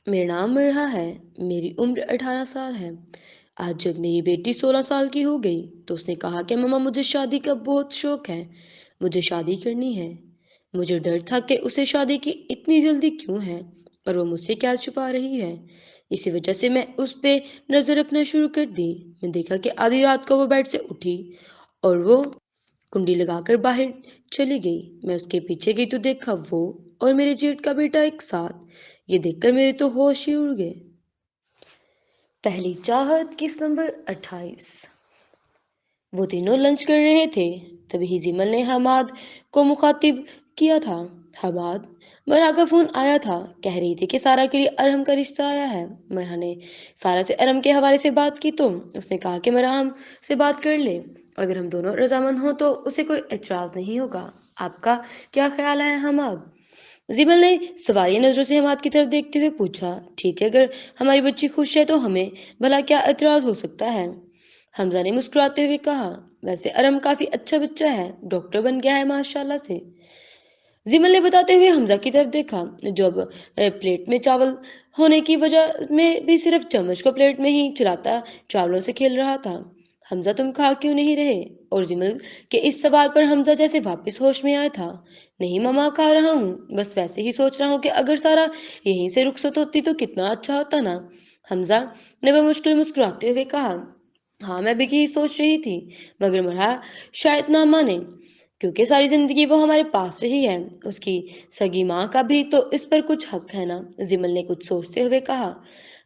मेरा नाम मरहा है। मेरी उम्र 18 साल है। आज जब मेरी बेटी 16 साल की हो गई तो उसने कहा कि मम्मा मुझे शादी का बहुत शौक है। मुझे शादी करनी है। मुझे डर था कि उसे शादी की इतनी जल्दी क्यों है और वो मुझसे क्या छुपा रही है। इसी वजह से मैं उस पे नजर रखना शुरू कर दी। मैं देखा कि आधी रात को वो बेड से उठी और वो कुंडी लगाकर बाहर चली गई। मैं उसके पीछे गई तो देखा वो और मेरे जेठ का बेटा एक साथ। ये देखकर मेरे तो होश ही उड़ गए। पहली चाहत किस नंबर 28। वो तीनों लंच कर रहे थे। तभी जिमल ने हमाद को मुखातिब किया था। हमाद, मरहा का फोन आया था। कह रही थी कि सारा के लिए अरहम का रिश्ता आया है। मरहा ने सारा से अरहम के हवाले से बात की तो उसने कहा कि मरहा हम से बात कर ले। अगर हम दोनों रजामंद हों तो उसे कोई एतराज नहीं होगा। आपका क्या ख्याल है हमाद? जिमल ने सवालिया नजरों से हमाद की तरफ देखते हुए पूछा। ठीक है, अगर हमारी बच्ची खुश है तो हमें भला क्या एतराज हो सकता है? हमजा ने मुस्कुराते हुए कहा। वैसे अरम काफी अच्छा बच्चा है, डॉक्टर बन गया है माशाल्लाह से। जिमल ने बताते हुए हमजा की तरफ देखा जो अब प्लेट में चावल होने की वजह में भी सिर्फ चम्मच को प्लेट में ही चलाता चावलों से खेल रहा था। हमजा तुम खा क्यों नहीं रहे? और जिमल के इस सवाल पर हमजा जैसे वापस होश में आया था। नहीं मम्मा, खा रहा हूँ, बस वैसे ही सोच रहा हूँ कि अगर सारा यहीं से रुखसत होती तो कितना अच्छा होता ना। हमजा ने मुश्किल मुस्कुराते हुए कहा। हाँ, मैं भी यही सोच रही थी, मगर मरहा शायद ना माने क्योंकि सारी जिंदगी वो हमारे पास रही है। उसकी सगी माँ का भी तो इस पर कुछ हक है ना। जिमल ने कुछ सोचते हुए कहा।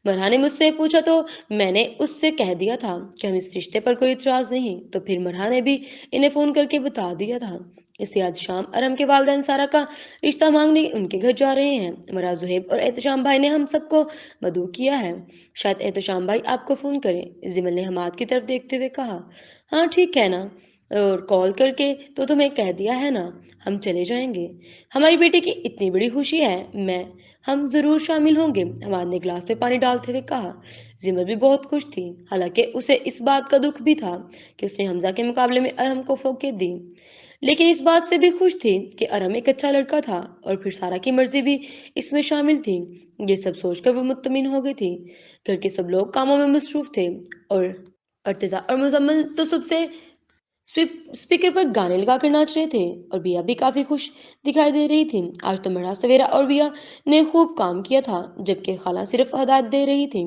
मरहा ने मुझसे पूछा तो मैंने उससे कह दिया था कि हम इस रिश्ते पर कोई इतराज नहीं। तो फिर मरहा ने भी इन्हें फोन करके बता दिया था। इसलिए आज शाम अरम के वालिदैन सारा का रिश्ता मांगने उनके घर जा रहे हैं। मरहा, जुहेब और एहतशाम भाई ने हम सबको मदऊ किया है। शायद एहतशाम भाई आपको फोन करें। जिमल ने हमाद की तरफ देखते हुए कहा। हाँ ठीक है ना, और कॉल करके तो तुम्हें कह दिया है ना, हम चले जाएंगे। हमारी बेटी की इतनी बड़ी खुशी है, मैं हम जरूर शामिल होंगे। हमाद ने गिलास में पानी डालते हुए कहा। जिमल भी बहुत खुश थी, हालांकि उसे इस बात का दुख भी था कि उसने हमजा के मुकाबले में अरहम को फोके दी, लेकिन इस बात से भी खुश थी कि अरहम एक अच्छा लड़का था और फिर सारा की मर्जी भी इसमें शामिल थी। ये सब सोचकर वो मुत्तमिन हो गई थी। घर के सब लोग कामों में मसरूफ थे और अर्तजा और मुजम्मिल तो सबसे स्पीकर पर गाने लगाकर नाच रहे थे। और बिया भी काफी खुश दिखाई दे रही थी। आज तो मरा सवेरा और बिया ने खूब काम किया था, जबकि खाला सिर्फ हदायत दे रही थी।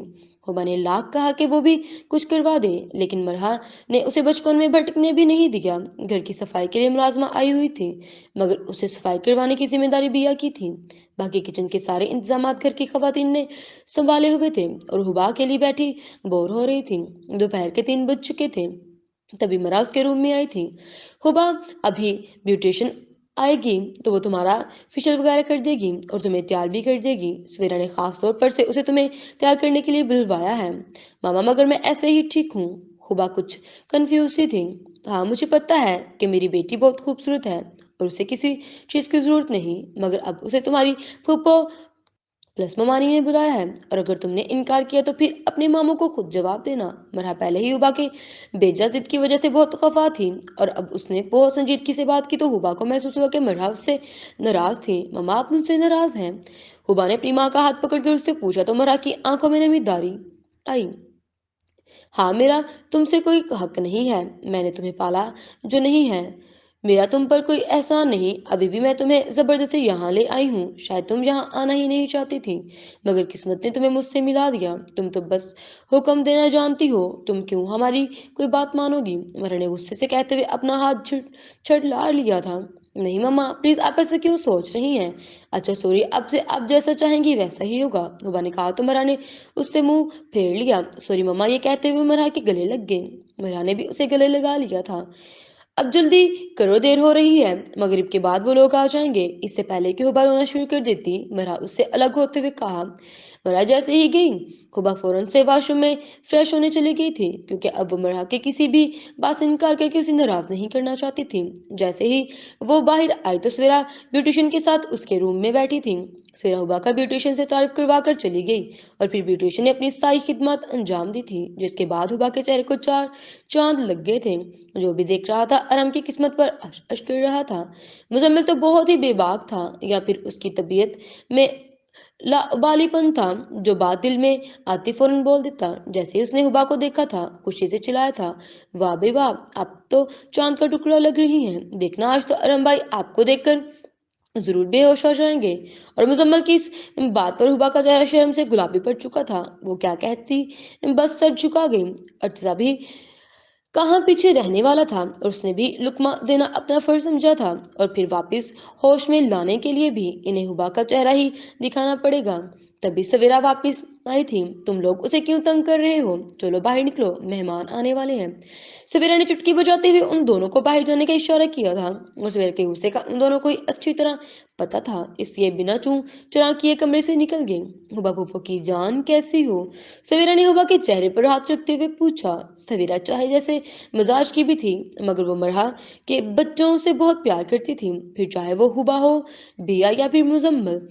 हुबा ने लाख कहा कि वो भी कुछ करवा दे, लेकिन मरहा ने उसे बचपन में भटकने भी नहीं दिया। घर की सफाई के लिए मुलाजमा आई हुई थी, मगर उसे सफाई करवाने की जिम्मेदारी बिया की थी। बाकी किचन के सारे इंतजाम घर की खवातीन ने संभाले हुए थे और हुबा अकेली बैठी बोर हो रही थी। दोपहर के 3 बज चुके थे। तभी मरा उसके रूम में आई थी। हुबा, अभी ब्यूटिशियन आएगी तो वो तुम्हारा फेशियल वगैरह कर देगी और तुम्हें तैयार भी कर देगी। सवेरा ने खास तौर पर से उसे तुम्हें तैयार करने के लिए बुलवाया है। मामा, मगर मैं ऐसे ही ठीक हूँ। हुबा कुछ कंफ्यूज सी थी। हाँ, मुझे पता है कि मेरी बेटी बहुत खूबसूरत है और उसे किसी चीज की जरूरत नहीं, मगर अब उसे तुम्हारी फूफो प्लस ममानी ने बुलाया है, और अगर तुमने इनकार किया तो फिर अपने मामू को खुद जवाब देना। मरहा पहले ही हुबा के बेजा जिद की वजह से बहुत खफा थी, और अब उसने बहुत संजीदगी से बात की तो हुबा को महसूस हुआ कि मरहा उससे नाराज थी। ममा, आप मुझसे नाराज हैं? हुबा ने अपनी माँ का हाथ पकड़कर उससे पूछा तो मरहा की आंखों में नमी दारी आई। हाँ, मेरा तुमसे कोई हक नहीं है। मैंने तुम्हें पाला जो नहीं है। मेरा तुम पर कोई एहसान नहीं। अभी भी मैं तुम्हें जबरदस्ती यहाँ ले आई हूँ। शायद तुम यहाँ आना ही नहीं चाहती थी, मगर किस्मत ने तुम्हें मुझसे मिला दिया। तुम तो बस हुक्म देना जानती हो। तुम क्यों हमारी कोई बात मानोगी? मर ने गुस्से से कहते हुए अपना हाथ छड़ला लिया था। नहीं मम्मा, प्लीज आप ऐसा क्यों सोच रही हैं? अच्छा सॉरी, अब से आप जैसा चाहेंगी वैसा ही होगा, हुबा ने कहा तो मरा ने उससे मुंह फेर लिया। सॉरी मम्मा, ये कहते हुए मरहा के गले लग गए। मरहा ने भी उसे गले लगा लिया था। अब जल्दी करो, देर हो रही है। मगरिब के बाद वो लोग आ जाएंगे। इससे पहले कि हुबा रोना शुरू कर देती, मरहा उससे अलग होते हुए कहा। मरहा जैसे ही गई, हुबा फौरन से वॉशरूम में फ्रेश होने चली गई थी, क्योंकि अब वो मरहा के किसी भी बात से इनकार करके उसे नाराज नहीं करना चाहती थी। जैसे ही वो बाहर आई तो सवेरा ब्यूटिशियन के साथ उसके रूम में बैठी थी। सवेरा हुबा का ब्यूटिशियन से तारीफ करवा कर चली गई, और फिर ब्यूटिशियन ने अपनी सारी खिदमत अंजाम दी थी, जिसके बाद हुबा के चेहरे को 4 चांद लग गए थे। जो भी देख रहा था अरम की किस्मत पर अश कर रहा था। मुजम्मिल तो बहुत ही बेबाक था, या फिर उसकी तबीयत में लावालिपन था, जो बात दिल में आती फौरन बोल देता। जैसे ही उसने हुबा को देखा था, खुशी से चिल्लाया था, वाह बे वाह, आप तो चांद का टुकड़ा लग रही हैं। देखना, आज तो अरम भाई आपको देखकर जरूर बेहोश हो जाएंगे। और मुजम्मल की इस बात पर हुबा का चेहरा शर्म से गुलाबी पड़ चुका था। वो क्या कहती, बस सर झुका गई। अर्चना भी कहाँ पीछे रहने वाला था, और उसने भी लुकमा देना अपना फर्ज समझा था। और फिर वापस होश में लाने के लिए भी इन्हें हुबा का चेहरा ही दिखाना पड़ेगा। तभी सवेरा वापस आई थी। तुम लोग उसे क्यों तंग कर रहे हो? चलो बाहर निकलो, मेहमान आने वाले हैं। सवेरा ने चुटकी बजाते हुए उन दोनों को बाहर जाने का इशारा किया था। और सवेरा के गुस्से का उन दोनों को अच्छी तरह पता था, इसलिए बिना चूं चुरा किए कमरे से निकल गए। हुबा फूफो की जान, कैसी हो? सवेरा ने हुबा के चेहरे पर हाथ रखते हुए पूछा। सवेरा चाहे जैसे मिजाज की भी थी, मगर वो मरहा के बच्चों से बहुत प्यार करती थी, फिर चाहे वो हुबा हो, बिया या फिर मुजम्मल।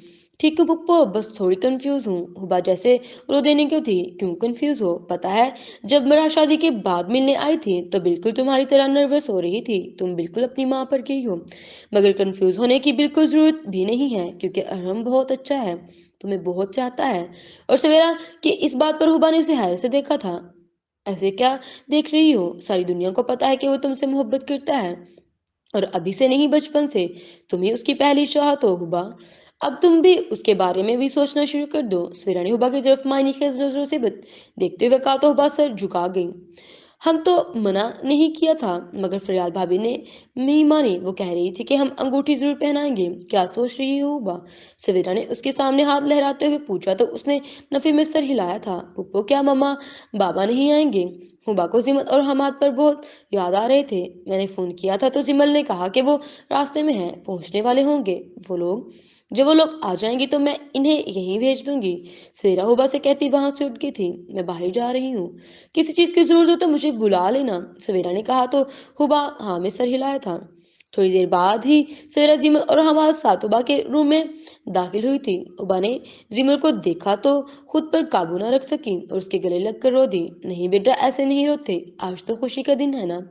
ठीक है पुप्पो, बस थोड़ी कंफ्यूज हूँ। हुबा जैसे रो देने क्यों थी? क्यों कंफ्यूज हो? पता है, जब मरहा शादी के बाद मिलने आई थी तो बिल्कुल तुम्हारी तरह नर्वस हो रही थी। तुम बिल्कुल अपनी माँ पर गई हो। मगर कंफ्यूज होने की बिल्कुल जरूरत भी नहीं है, क्योंकि अरहम बहुत अच्छा है, तुम्हें बहुत चाहता है। और सवेरा कि इस बात पर हुबा ने उसे हैरत से देखा था। ऐसे क्या देख रही हो? सारी दुनिया को पता है कि वो तुमसे मोहब्बत करता है, और अभी से नहीं, बचपन से। तुम ही उसकी पहली चाहत हो हुबा। अब तुम भी उसके बारे में भी सोचना शुरू कर दो। सवेरा ने हुबा की तरफ मायने की नजरों से देखते हुए कहा तो हुबा सर झुका गई। हम तो मना नहीं किया था, मगर फरियाल भाभी ने नहीं मानी। वो कह रही थी कि हम अंगूठी जरूर पहनाएंगे। क्या सोच रही हो हुबा? सवेरा ने उसके सामने हाथ लहराते हुए पूछा तो उसने नफी में सर हिलाया था। पुप्पो, क्या मम्मा बाबा नहीं आएंगे? हुबा को जिमल और हमाद पर बहुत याद आ रहे थे। मैंने फोन किया था तो जिमल ने कहा कि वो रास्ते में हैं, पहुंचने वाले होंगे वो लोग। जब वो लोग आ जाएंगे तो मैं इन्हें यहीं भेज दूंगी। सवेरा हुबा से कहती वहां से उठ गई थी। मैं बाहर जा रही हूँ, किसी चीज की जरूरत हो तो मुझे बुला लेना, सवेरा ने कहा तो हुबा हाँ में सर हिलाया था। थोड़ी देर बाद ही सवेरा जिमल और हमारे साथ हुबा के रूम में दाखिल हुई थी। हुबा ने जिमल को देखा तो खुद पर काबू ना रख सकी और उसके गले लगकर रो दी। नहीं बेटा, ऐसे नहीं रोते, आज तो खुशी का दिन है ना।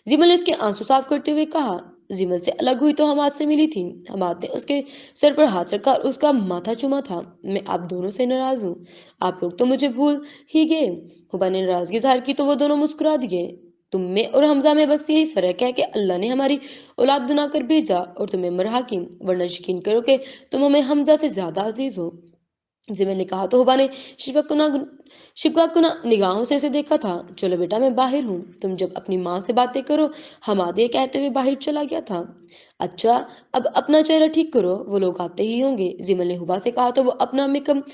जिमल ने उसके आंसू साफ करते हुए कहा। जिमल से अलग हुई तो हमाद से मिली थी। हमाद ने उसके सर पर हाथ रखा और उसका माथा चूमा था। मैं आप दोनों से नाराज हूँ, आप लोग तो मुझे भूल ही गए। हुबा ने नाराजगी जाहिर की तो वो दोनों मुस्कुरा दिए। तुम में और हमजा में बस यही फर्क है कि अल्लाह ने हमारी औलाद बनाकर भेजा और तुम्हें मरहा की, वरना यकीन करो कि तुम हमें हमजा से ज्यादा अजीज हो। जी मैंने कहा तो हुबा ने शिकवा निगाहों से उसे देखा था। चलो बेटा, मैं बाहर हूँ, तुम जब अपनी माँ से बातें करो। हमादे कहते हुए बाहर चला गया था। अच्छा, अब अपना चेहरा ठीक करो, वो लोग आते ही होंगे। जिमल ने हुबा से कहा तो वो अपना मेकअप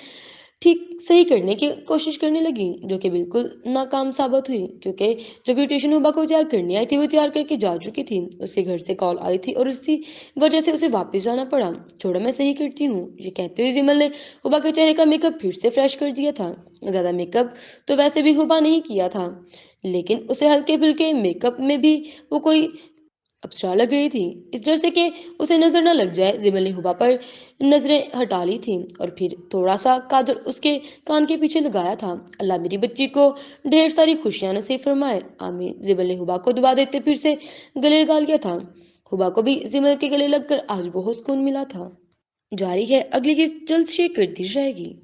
ठीक सही करने की कोशिश करने लगी, जो कि बिल्कुल नाकाम साबित हुई, क्योंकि जो ब्यूटिशियन हुबा को तैयार करने आई थी वो तैयार करके जा चुकी थी। उसके घर से कॉल आई थी और उसी वजह से उसे वापस जाना पड़ा। छोड़ो, मैं सही करती हूँ, ये कहते हुए जिमल ने हुबा के चेहरे का मेकअप फिर से फ्रेश कर दिया था। ज्यादा मेकअप तो वैसे भी हुबा नहीं किया था, लेकिन उसे हल्के फुल्के मेकअप में भी वो कोई अप्सरा लग रही थी। इस डर से कि उसे नजर न लग जाए, जिमल ने हुबा पर नजरें हटा ली थी और फिर थोड़ा सा काजल उसके कान के पीछे लगाया था। अल्लाह मेरी बच्ची को ढेर सारी खुशियां नसीब फरमाए, आमीन। जिमल ने हुबा को दुआ देते फिर से गले लगा लिया था। हुबा को भी जिमल के गले लगकर आज बहुत सुकून मिला था। जारी है, अगली किस्त जल्द शेयर कर दी जाएगी।